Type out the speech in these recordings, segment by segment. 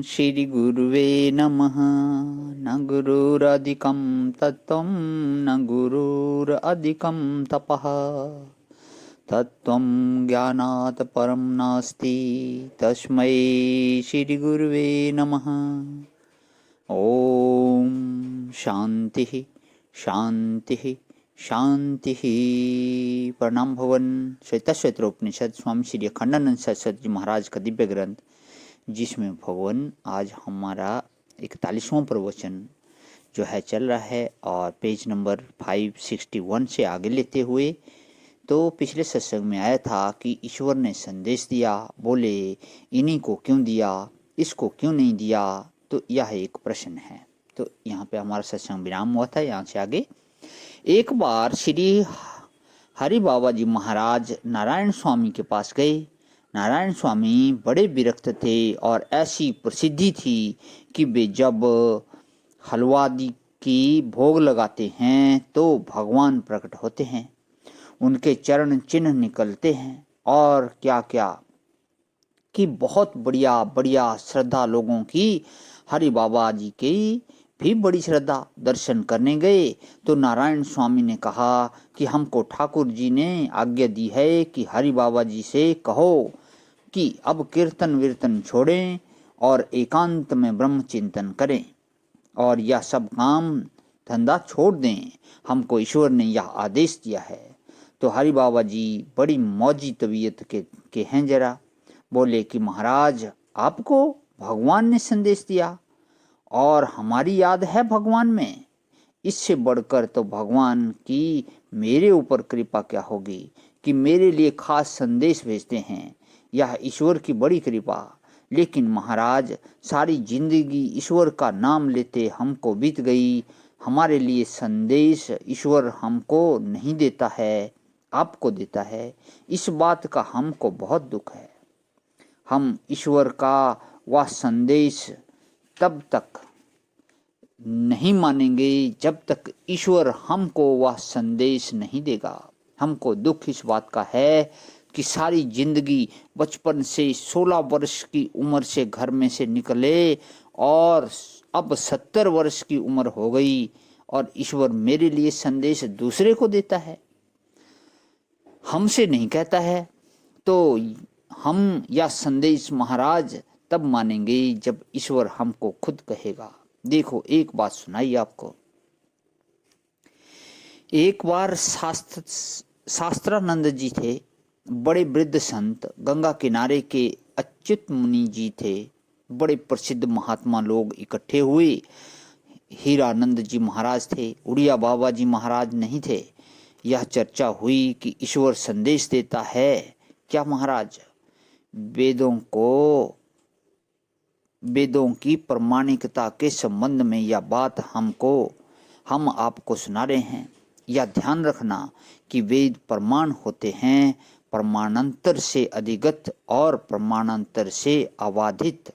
श्री गुरुवे नमः। न गुरुरधिकं तत्त्वं न गुरुरधिकं तपः। तत्त्वं ज्ञानात् परं नास्ति तस्मै श्री गुरुवे नमः। ओम शांति शांति शांति। प्रणाम भवन। श्वेतश्वेत्रोपनिषद स्वामी श्री अखंडानंद सरस्वती जी महाराज का दिव्य ग्रंथ, जिसमें भवन आज हमारा 41वां प्रवचन जो है चल रहा है, और पेज नंबर 561 से आगे लेते हुए तो पिछले सत्संग में आया था कि ईश्वर ने संदेश दिया, बोले इन्हीं को क्यों दिया, इसको क्यों नहीं दिया। तो यह एक प्रश्न है। तो यहाँ पे हमारा सत्संग विराम हुआ था। यहाँ से आगे एक बार श्री हरि बाबा जी महाराज नारायण स्वामी के पास गए। नारायण स्वामी बड़े विरक्त थे और ऐसी प्रसिद्धि थी कि वे जब हलवादी की भोग लगाते हैं तो भगवान प्रकट होते हैं, उनके चरण चिन्ह निकलते हैं, और क्या क्या कि बहुत बढ़िया बढ़िया श्रद्धा लोगों की हरि बाबा जी की भी बड़ी श्रद्धा। दर्शन करने गए तो नारायण स्वामी ने कहा कि हमको ठाकुर जी ने आज्ञा दी है कि हरि बाबा जी से कहो कि अब कीर्तन वीर्तन छोड़ें और एकांत में ब्रह्म चिंतन करें और यह सब काम धंधा छोड़ दें। हमको ईश्वर ने यह आदेश दिया है। तो हरि बाबा जी बड़ी मौजी तबीयत के हैं जरा। बोले कि महाराज, आपको भगवान ने संदेश दिया और हमारी याद है भगवान में, इससे बढ़कर तो भगवान की मेरे ऊपर कृपा क्या होगी कि मेरे लिए खास संदेश भेजते हैं। यह ईश्वर की बड़ी कृपा। लेकिन महाराज, सारी जिंदगी ईश्वर का नाम लेते हमको बीत गई। हमारे लिए संदेश ईश्वर हमको नहीं देता है, आपको देता है। इस बात का हमको बहुत दुख है। हम ईश्वर का वह संदेश तब तक नहीं मानेंगे जब तक ईश्वर हमको वह संदेश नहीं देगा। हमको दुख इस बात का है कि सारी जिंदगी बचपन से 16 वर्ष की उम्र से घर में से निकले और अब 70 वर्ष की उम्र हो गई और ईश्वर मेरे लिए संदेश दूसरे को देता है, हमसे नहीं कहता है। तो हम यह संदेश महाराज तब मानेंगे जब ईश्वर हमको खुद कहेगा। देखो, एक बात सुनाई आपको। एक बार शास्त्रानंद जी थे, बड़े वृद्ध संत, गंगा किनारे के अच्युत मुनि जी थे। बड़े प्रसिद्ध महात्मा लोग इकट्ठे हुए। हीरानंद जी महाराज थे, उड़िया बाबा जी महाराज नहीं थे। यह चर्चा हुई कि ईश्वर संदेश देता है क्या महाराज। वेदों की प्रामाणिकता के संबंध में यह बात हम आपको सुना रहे हैं। यह ध्यान रखना कि वेद प्रमाण होते हैं, प्रमाणांतर से अधिगत और प्रमाणांतर से अबाधित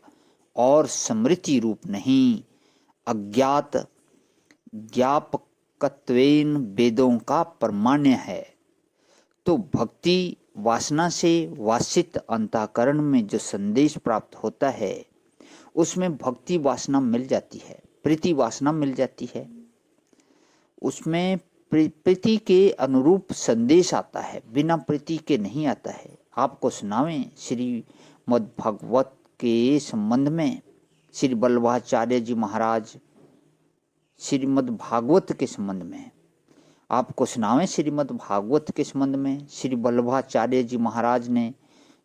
और स्मृति रूप नहीं। अज्ञात ज्ञापकत्वेन वेदों का प्रमाण्य है। तो भक्ति वासना से वासित अंतःकरण में जो संदेश प्राप्त होता है उसमें भक्ति वासना मिल जाती है, प्रीति वासना मिल जाती है। उसमें प्रीति के अनुरूप संदेश आता है, बिना प्रीति के नहीं आता है। आपको सुनावें श्रीमद् भागवत के संबंध में, श्री वल्लभाचार्य जी महाराज श्रीमद् भागवत के संबंध में आपको सुनावें। श्रीमद् भागवत के संबंध में श्री वल्लभाचार्य जी महाराज ने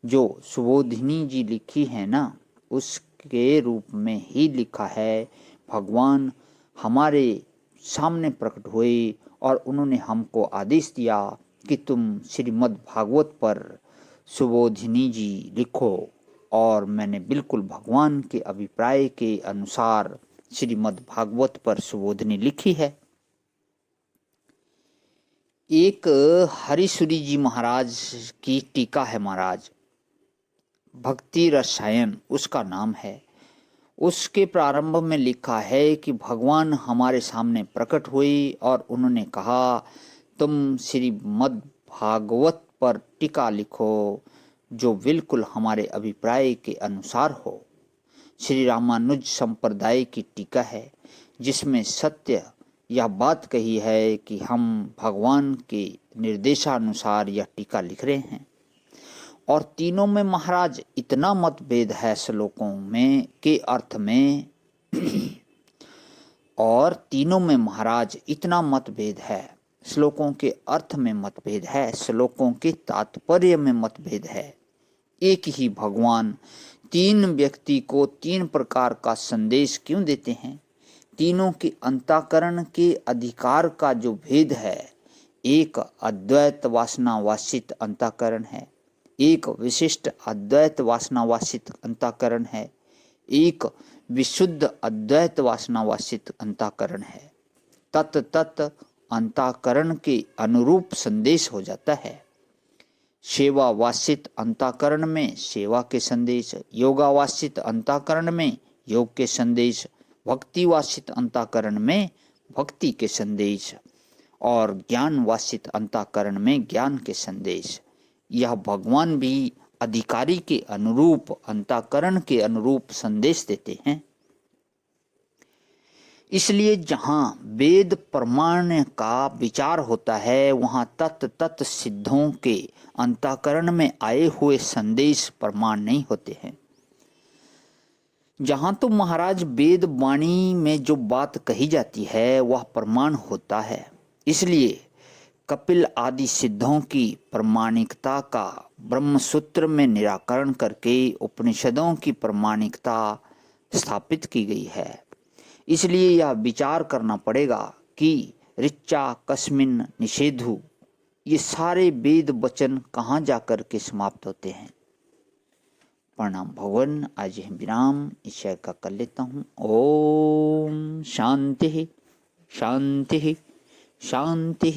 जो सुबोधिनी जी लिखी है ना, उसके रूप में ही लिखा है। भगवान हमारे सामने प्रकट हुए और उन्होंने हमको आदेश दिया कि तुम श्रीमद् भागवत पर सुबोधिनी जी लिखो, और मैंने बिल्कुल भगवान के अभिप्राय के अनुसार श्रीमद् भागवत पर सुबोधिनी लिखी है। एक हरिसूरी जी महाराज की टीका है महाराज, भक्ति रसायन उसका नाम है। उसके प्रारंभ में लिखा है कि भगवान हमारे सामने प्रकट हुए और उन्होंने कहा तुम श्रीमद् भागवत पर टीका लिखो जो बिल्कुल हमारे अभिप्राय के अनुसार हो। श्री रामानुज संप्रदाय की टीका है, जिसमें सत्य यह बात कही है कि हम भगवान के निर्देशानुसार यह टीका लिख रहे हैं। और तीनों में महाराज इतना मतभेद है श्लोकों में के अर्थ में और तीनों में महाराज इतना मतभेद है, श्लोकों के अर्थ में मतभेद है, श्लोकों के तात्पर्य में मतभेद है। एक ही भगवान तीन व्यक्ति को तीन प्रकार का संदेश क्यों देते हैं? तीनों के अंतःकरण के अधिकार का जो भेद है, एक अद्वैत वासना वासित अंतःकरण है, एक विशिष्ट अद्वैत वासना वासित अंतःकरण है, एक विशुद्ध अद्वैत वासना वासित अंतःकरण है। तत् तत् अंतःकरण के अनुरूप संदेश हो जाता है। सेवा वासित अंतःकरण में सेवा के संदेश, योगा वासित अंतःकरण में योग के संदेश, भक्ति वासित अंतःकरण में भक्ति के संदेश और ज्ञान वासित अंतःकरण में ज्ञान के संदेश। यह भगवान भी अधिकारी के अनुरूप अंतःकरण के अनुरूप संदेश देते हैं। इसलिए जहाँ वेद प्रमाण का विचार होता है, वहाँ तत् तत् सिद्धों के अंतःकरण में आए हुए संदेश प्रमाण नहीं होते हैं। जहाँ तो महाराज वेद वाणी में जो बात कही जाती है वह प्रमाण होता है। इसलिए कपिल आदि सिद्धों की प्रामाणिकता का ब्रह्मसूत्र में निराकरण करके उपनिषदों की प्रामाणिकता स्थापित की गई है। इसलिए यह विचार करना पड़ेगा कि ऋचा कस्मिन निषेधु, ये सारे वेद वचन कहाँ जाकर के समाप्त होते हैं। प्रणाम भगवान। आज यह विराम ईश्वर का कर लेता हूँ। ओम शांति शांति शांति।